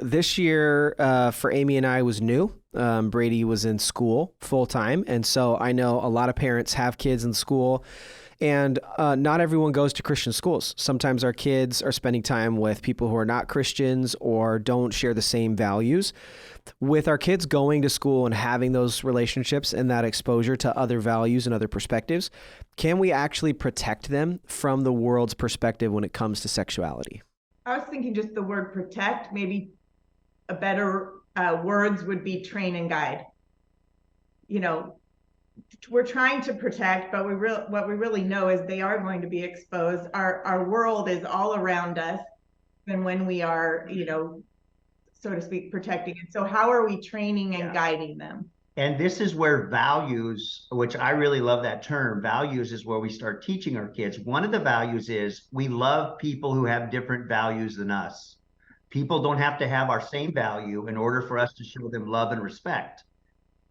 this year for Amy and I was new. Brady was in school full time. And so I know a lot of parents have kids in school. And not everyone goes to Christian schools. Sometimes our kids are spending time with people who are not Christians or don't share the same values. With our kids going to school and having those relationships and that exposure to other values and other perspectives, can we actually protect them from the world's perspective when it comes to sexuality? I was thinking just the word protect, maybe a better words would be train and guide. You know, we're trying to protect, but what we really know is they are going to be exposed. Our world is all around us, and when we are, so to speak, protecting it. So how are we training and guiding them? And this is where values, which I really love that term, values is where we start teaching our kids. One of the values is we love people who have different values than us. People don't have to have our same value in order for us to show them love and respect.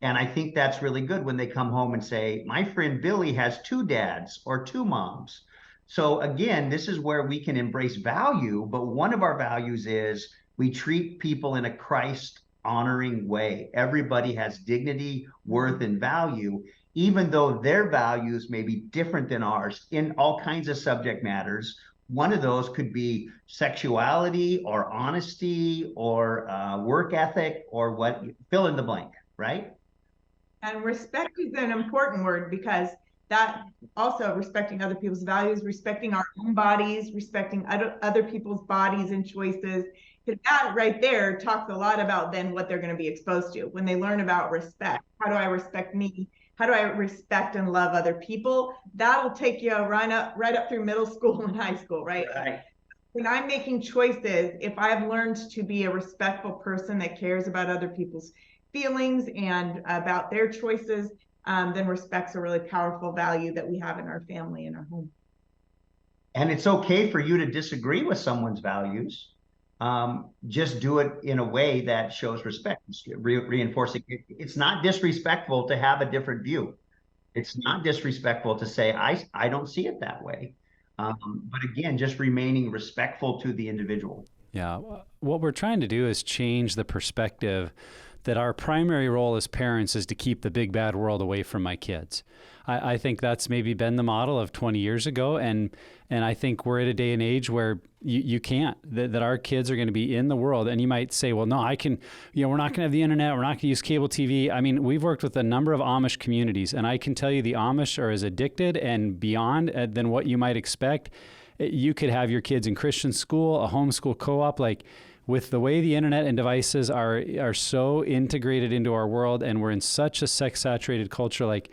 And I think that's really good when they come home and say, my friend Billy has two dads or two moms. So again, this is where we can embrace value, but one of our values is we treat people in a Christ honoring way. Everybody has dignity, worth, and value, even though their values may be different than ours in all kinds of subject matters. One of those could be sexuality or honesty or work ethic or what, fill in the blank, right? And respect is an important word, because that also respecting other people's values, respecting our own bodies, respecting other people's bodies and choices. That right there talks a lot about then what they're going to be exposed to when they learn about respect. How do I respect me? How do I respect and love other people? That'll take you right up through middle school and high school, right? Right. When I'm making choices, if I've learned to be a respectful person that cares about other people's feelings and about their choices, then respect's a really powerful value that we have in our family and our home. And it's okay for you to disagree with someone's values. Just do it in a way that shows respect, reinforcing. It's not disrespectful to have a different view. It's not disrespectful to say, I don't see it that way. But again, just remaining respectful to the individual. Yeah. What we're trying to do is change the perspective that our primary role as parents is to keep the big bad world away from my kids. I think that's maybe been the model of 20 years ago. And I think we're at a day and age where you can't, that our kids are going to be in the world. And you might say, well, no, I can, we're not going to have the internet. We're not going to use cable TV. I mean, we've worked with a number of Amish communities, and I can tell you the Amish are as addicted and beyond than what you might expect. You could have your kids in Christian school, a homeschool co-op, like, with the way the internet and devices are so integrated into our world, and we're in such a sex-saturated culture, like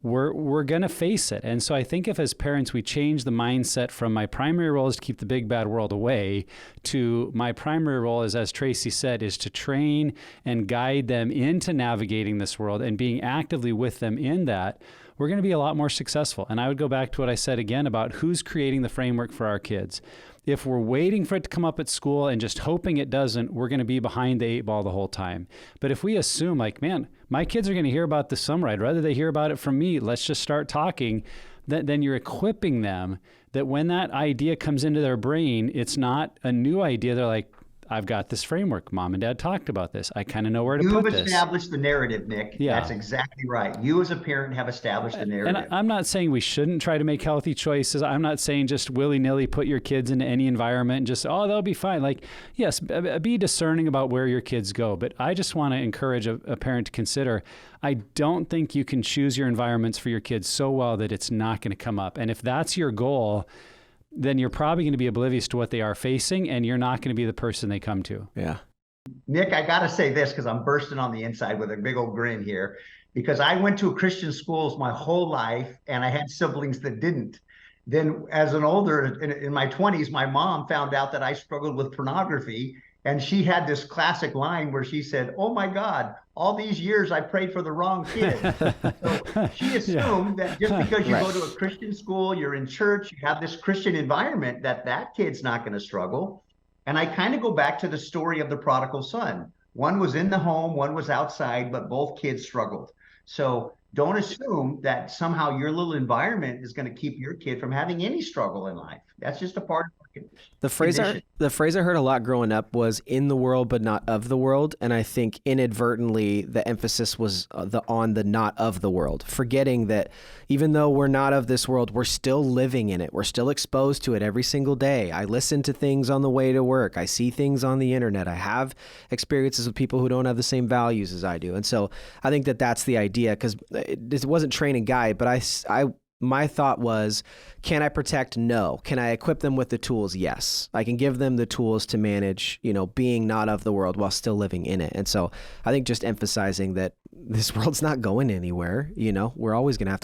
we're going to face it. And so I think if as parents we change the mindset from my primary role is to keep the big bad world away to my primary role is, as Tracy said, is to train and guide them into navigating this world and being actively with them in that, we're going to be a lot more successful. And I would go back to what I said again about who's creating the framework for our kids. If we're waiting for it to come up at school and just hoping it doesn't, we're going to be behind the eight ball the whole time. But if we assume like, man, my kids are going to hear about this somewhere, I'd rather they hear about it from me, let's just start talking, then you're equipping them that when that idea comes into their brain, it's not a new idea. They're like, I've got this framework. Mom and Dad talked about this. I kind of know where to put this. You've established the narrative, Nick. Yeah. That's exactly right. You as a parent have established the narrative. And I'm not saying we shouldn't try to make healthy choices. I'm not saying just willy-nilly put your kids into any environment and just, oh, they'll be fine. Like, yes, be discerning about where your kids go. But I just want to encourage a parent to consider, I don't think you can choose your environments for your kids so well that it's not going to come up. And if that's your goal, then you're probably going to be oblivious to what they are facing, and you're not going to be the person they come to. Yeah. Nick, I got to say this because I'm bursting on the inside with a big old grin here, because I went to Christian schools my whole life and I had siblings that didn't. Then as an older, in my 20s, my mom found out that I struggled with pornography, and she had this classic line where she said, oh my God, all these years I prayed for the wrong kid. So she assumed that just because you go to a Christian school, you're in church, you have this Christian environment, that kid's not going to struggle. And I kind of go back to the story of the prodigal son. One was in the home, one was outside, but both kids struggled. So don't assume that somehow your little environment is going to keep your kid from having any struggle in life. That's just a part of The phrase I heard a lot growing up was "in the world, but not of the world," and I think inadvertently the emphasis was on the "not of the world," forgetting that even though we're not of this world, we're still living in it. We're still exposed to it every single day. I listen to things on the way to work. I see things on the internet. I have experiences with people who don't have the same values as I do, and so I think that that's the idea. Because it wasn't train and guide, but my thought was, can I protect? No. Can I equip them with the tools? Yes. I can give them the tools to manage, being not of the world while still living in it. And so I think just emphasizing that this world's not going anywhere. We're always going to have to